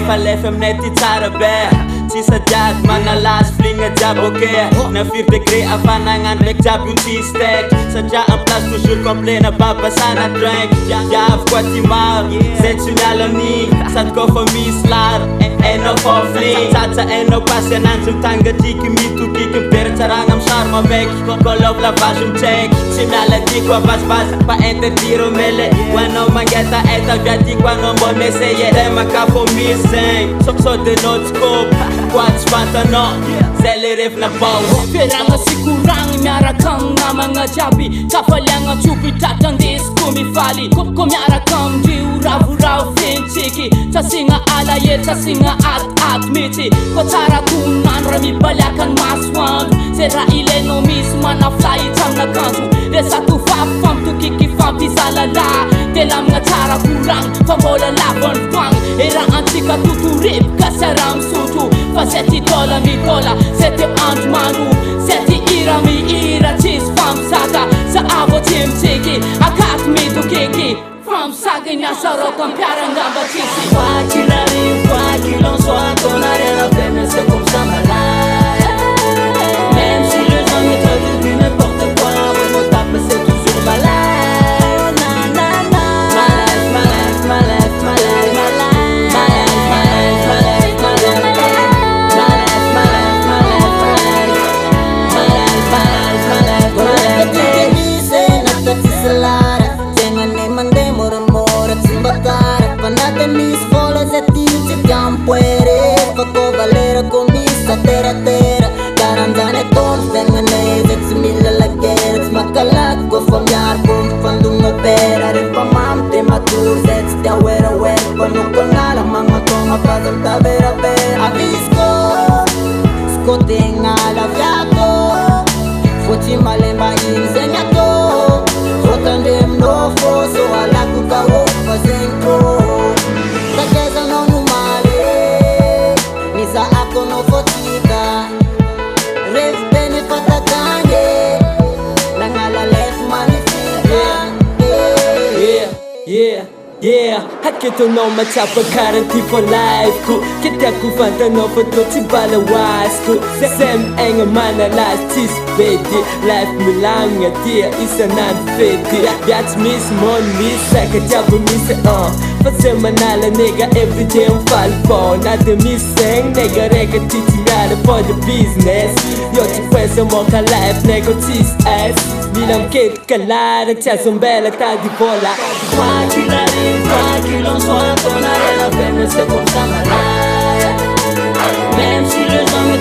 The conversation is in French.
fa lefa aminay ty tsara be tsy sadiady manalasy fligna jiaby oke na firy degré afanagnano raiky jiaby io tsisy teky satria en place toujours complet na babasana drink viavy koa ty maro zay tsy miala amin'igny sady koa fa misy laro ainao fofligny tsatsa ainao pasy ananjy mitanga tiky mitokiky mipera tsaragna amy sary mameky koloko lavage mitseky tsy miala tiky oa bazibazy pa interdire mele hoanao mangeta eta viadiko anao mbô miessaye zay makafo misy zegny sode notoscope kwa tsy fantanao zay le revina bao feragna sikoragny miaraka amy namagna jiaby kafaliagna tsoby tratrandesiko mifaly ko miaraka amindreo ravoravo fentsiky tsasigna alahe tsasigna atoato mihitsy ko tsara tonandro raha mibaliaka ny masoandro zay raha ilainao misy manafla itsaminakanjo resako vavy fampitokiky fampizalalà de lamagna tsara koragny fa mbola lavany foagny e raha antsika totorepika sy araha misotro fa zay ty taola mitaola zay teo andro mano zay ty ira mihira tsisy famosaka sa avo tsy mitsiky akato mitokiky famosaka ny asaroko ampiarangamba tsisy Quoi qu'il arrive, quoi qu'il en soit, ton arrière à peine, c'est comme ça ma life. Même si les gens me traitent de n'importe quoi, mon tape c'est toujours ma life. Na na na. My life, my life, my life, my life, my life. My life, my life, my life, my life. My life, my life, my life, my life. My life, my life, my life, my life. Che dice natati salara, tengane mande mora tsimbakara, panate mis bolas e tinci campuere, fatto valere con mista terra terra, garanzane ton tengane zets mille la guerra, smakalak go familiar con fandung opera, repa mam te matur zets te aware panu konala manga kong apazam ta vera vera, avisco skotengala viato, foti malemba inzenyato, fotandem no foso alaku kawo fazenko, takeza no numale, misa ako no fotika, rev bene fatakane, nangala lef manifika. Yeah, haketonao matsapa karanty for life ko kitiako fantanao fa tô tsy bala hoaziko zay miaigna manalazy tsisy bedy life milagna tia isanandro fety biatsy misy mono misy saka jiaby misy fa zay manala nega everyday mifaly fô na de misy zegny nega raiky ty tsy miala for the business yo tsy poesa moka life nega tsisy s mila miketika lara tsy azombela tady vola Quoi qu'il arrive, quoi qu'il en soit, ton arrière à peine, c'est comme ça ma life. Même si les gens me